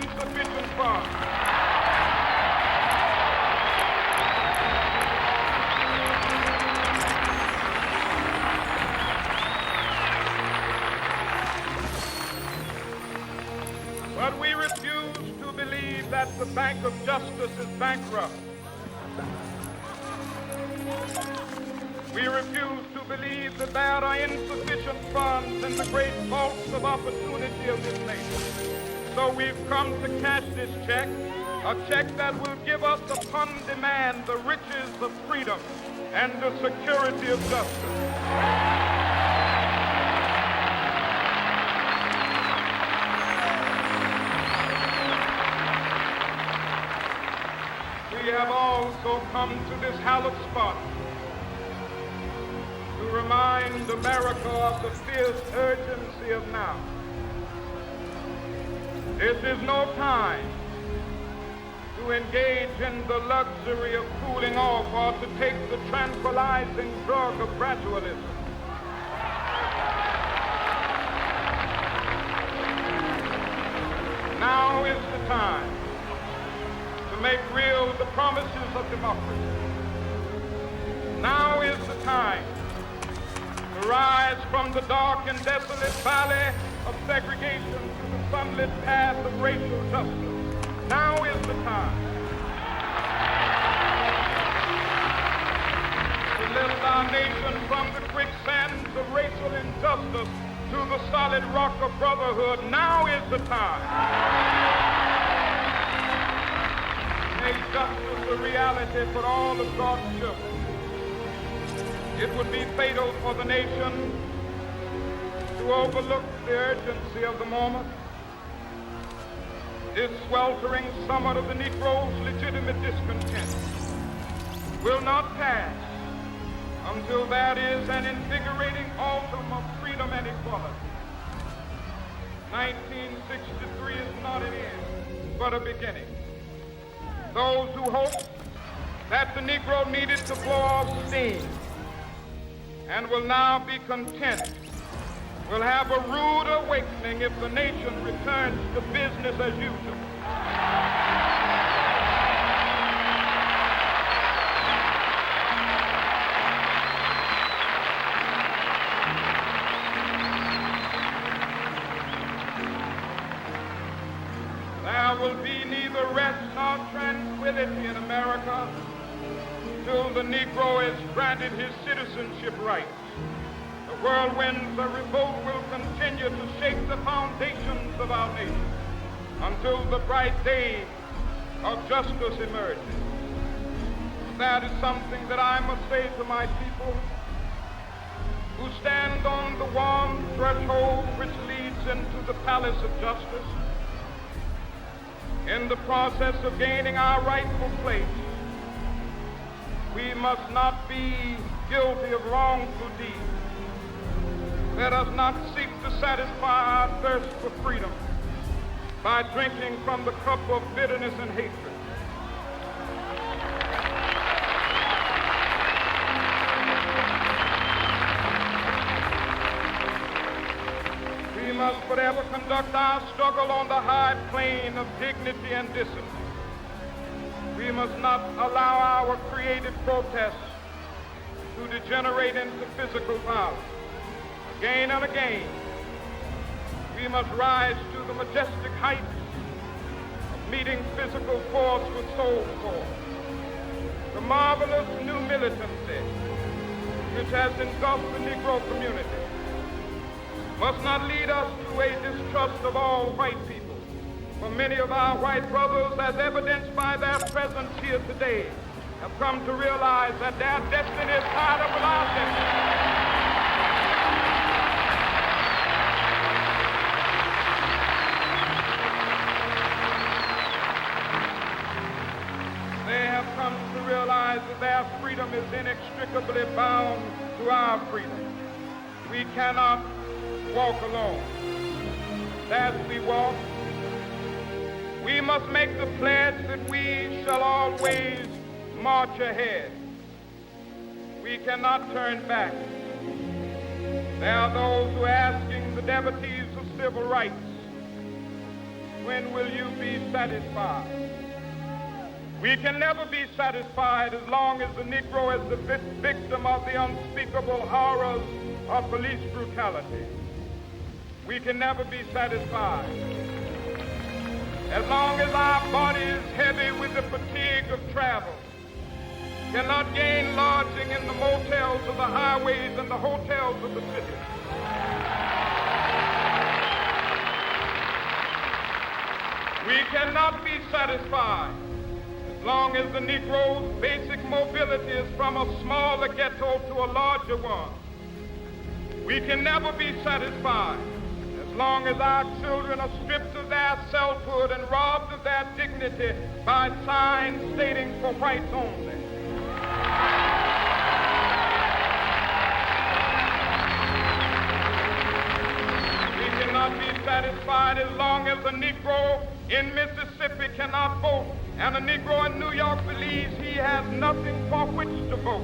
insufficient funds. But we refuse to believe that the Bank of Justice is bankrupt. We refuse to believe that there are insufficient funds in the great vaults of opportunity of this nation. So we've come to cash this check, a check that will give us upon demand the riches of freedom and the security of justice. We have also come to this hallowed spot to remind America of the fierce urgency of now. This is no time to engage in the luxury of cooling off or to take the tranquilizing drug of gradualism. Now is the time to make real the promises of democracy. Now is the time to rise from the dark and desolate valley of segregation to the sunlit path of racial justice. Now is the time to lift our nation from the quicksands of racial injustice to the solid rock of brotherhood. Now is the time to make justice a reality for all of God's children. It would be fatal for the nation to overlook the urgency of the moment. This sweltering summer of the Negro's legitimate discontent will not pass until there is an invigorating autumn of freedom and equality. 1963 is not an end, but a beginning. Those who hoped that the Negro needed to blow off steam and will now be content will have a rude awakening if the nation returns to business as usual. There will be neither rest nor tranquility in America till the Negro is granted his citizenship rights. The whirlwinds of revolt will continue to shake the foundations of our nation until the bright day of justice emerges. That is something that I must say to my people who stand on the warm threshold which leads into the palace of justice. In the process of gaining our rightful place, we must not be guilty of wrongful deeds. Let us not seek to satisfy our thirst for freedom by drinking from the cup of bitterness and hatred. We must forever conduct our struggle on the high plane of dignity and discipline. We must not allow our creative protests to degenerate into physical violence. Again and again, we must rise to the majestic heights of meeting physical force with soul force. The marvelous new militancy which has engulfed the Negro community must not lead us to a distrust of all white people. For many of our white brothers, as evidenced by their presence here today, have come to realize that their destiny is tied up with our destiny. They have come to realize that their freedom is inextricably bound to our freedom. We cannot walk alone. As we walk, we must make the pledge that we shall always march ahead. We cannot turn back. There are those who are asking the devotees of civil rights when will you be satisfied? We can never be satisfied as long as the Negro is the victim of the unspeakable horrors of police brutality. We can never be satisfied as long as our body is heavy with the fatigue of travel, cannot gain lodging in the motels of the highways and the hotels of the city. We cannot be satisfied as long as the Negro's basic mobility is from a smaller ghetto to a larger one. We can never be satisfied as long as our children are stripped of their selfhood and robbed of their dignity by signs stating for whites only. We cannot be satisfied as long as a Negro in Mississippi cannot vote and a Negro in New York believes he has nothing for which to vote.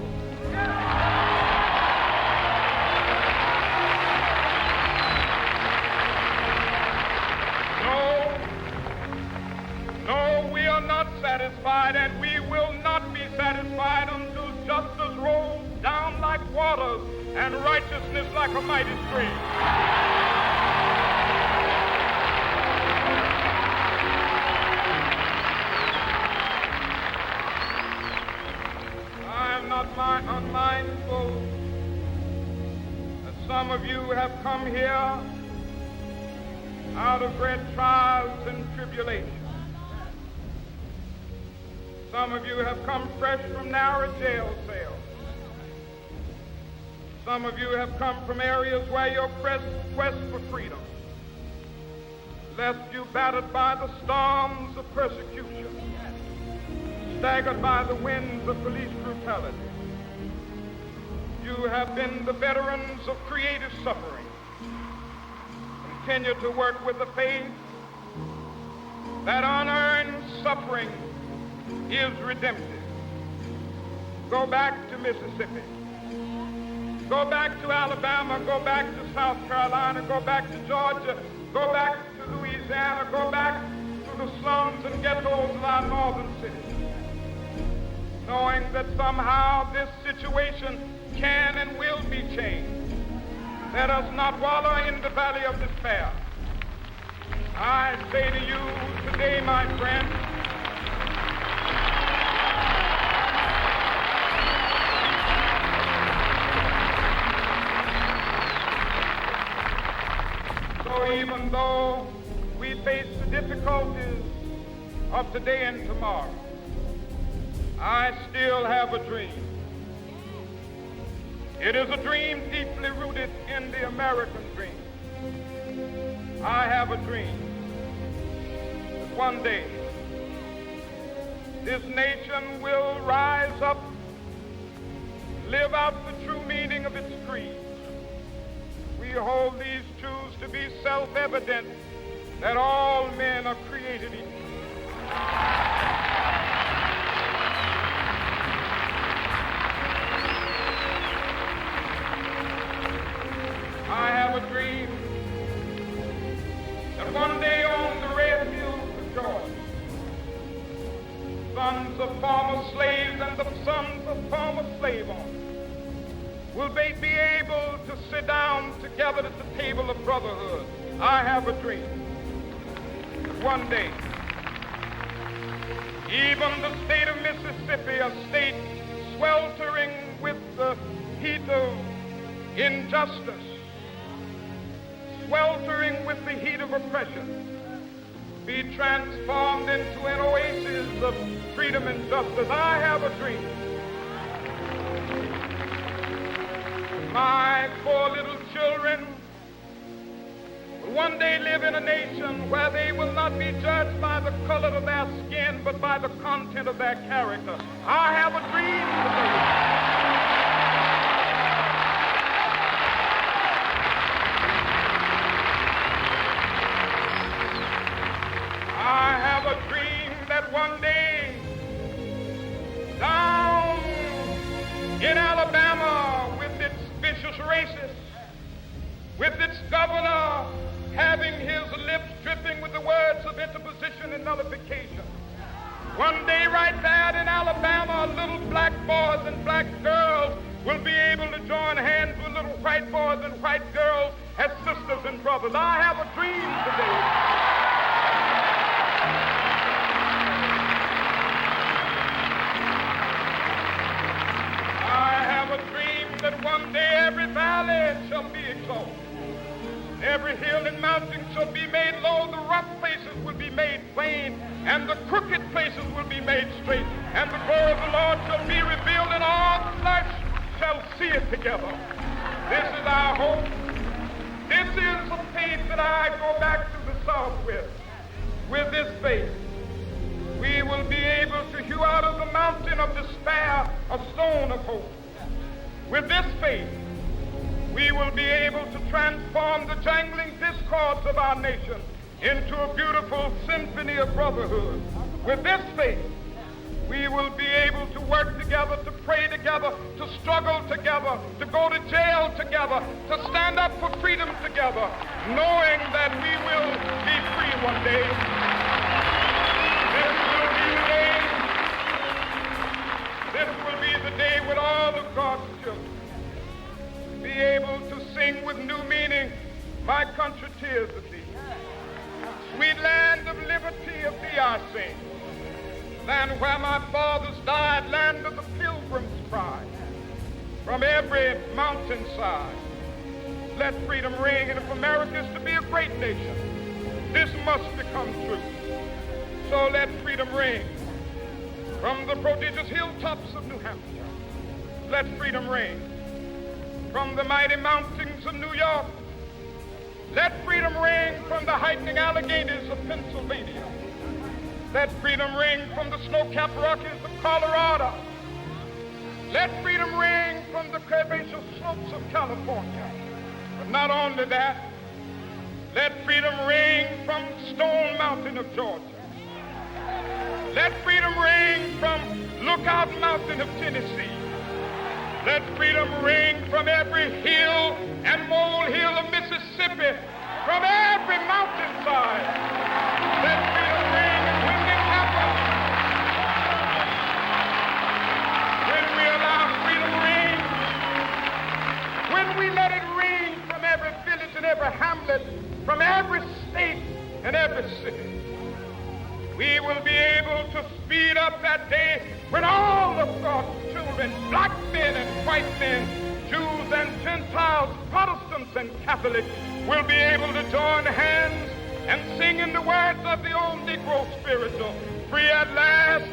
No, we are not satisfied, and we will not be satisfied until justice rolls down like waters and righteousness like a mighty stream. I am not unmindful that some of you have come here out of great trials and tribulations. Some of you have come fresh from narrow jail cells. Some of you have come from areas where your quest for freedom left you battered by the storms of persecution, staggered by the winds of police brutality. You have been the veterans of creative suffering. Continue to work with the faith that unearned suffering is redemptive. Go back to Mississippi. Go back to Alabama. Go back to South Carolina. Go back to Georgia. Go back to Louisiana. Go back to the slums and ghettos of our northern cities, knowing that somehow this situation can and will be changed. Let us not wallow in the valley of despair. I say to you today, my friend, so even though we face the difficulties of today and tomorrow, I still have a dream. It is a dream deeply rooted in the American dream. I have a dream that one day this nation will rise up, live out the true meaning of its creed. We hold these truths to be self-evident, that all men are created equal. I have a dream that one day on the red hills of Georgia, sons of former slaves and the sons of former slave owners will be able to sit down together at the table of brotherhood. I have a dream that one day, even the state of Mississippi, a state sweltering with the heat of injustice, sweltering with the heat of oppression, be transformed into an oasis of freedom and justice. I have a dream. My four little children will one day live in a nation where they will not be judged by the color of their skin, but by the content of their character. I have a dream today. I have a dream that one day down in Alabama, with its vicious racists, with its governor having his lips dripping with the words of black boys and black girls will be able to join hands with little white boys and white girls as sisters and brothers. I have a dream today. I have a dream that one day every valley shall be exalted. Every hill and mountain shall be made low, the rough places will be made plain, and the crooked places will be made straight, and the glory of the Lord shall be revealed, and all flesh shall see it together. This is our hope. This is the faith that I go back to the South with. With this faith, we will be able to hew out of the mountain of despair a stone of hope. With this faith, we will be able to transform the jangling discords of our nation into a beautiful symphony of brotherhood. With this faith, we will be able to work together, to pray together, to struggle together, to go to jail together, to stand up for freedom together, knowing that we will be free one day. This will be the day with all of God's children be able to sing with new meaning, my country, tears of thee. Sweet land of liberty, of thee I sing. Land where my fathers died, land of the pilgrim's pride. From every mountainside, let freedom ring. And if America is to be a great nation, this must become true. So let freedom ring. From the prodigious hilltops of New Hampshire, let freedom ring. From the mighty mountains of New York, let freedom ring. From the heightening Alleghenies of Pennsylvania, let freedom ring. From the snow-capped Rockies of Colorado, let freedom ring. From the curvaceous slopes of California. But not only that, let freedom ring from Stone Mountain of Georgia. Let freedom ring from Lookout Mountain of Tennessee. Let freedom ring from every hill and molehill of Mississippi, from every mountainside. Let freedom ring, and when it happens, when we allow freedom ring, when we let it ring from every village and every hamlet, from every state and every city, we will be able to speed up that day when all of God's children, black men and white men, Jews and Gentiles, Protestants and Catholics, will be able to join hands and sing in the words of the old Negro spiritual, free at last,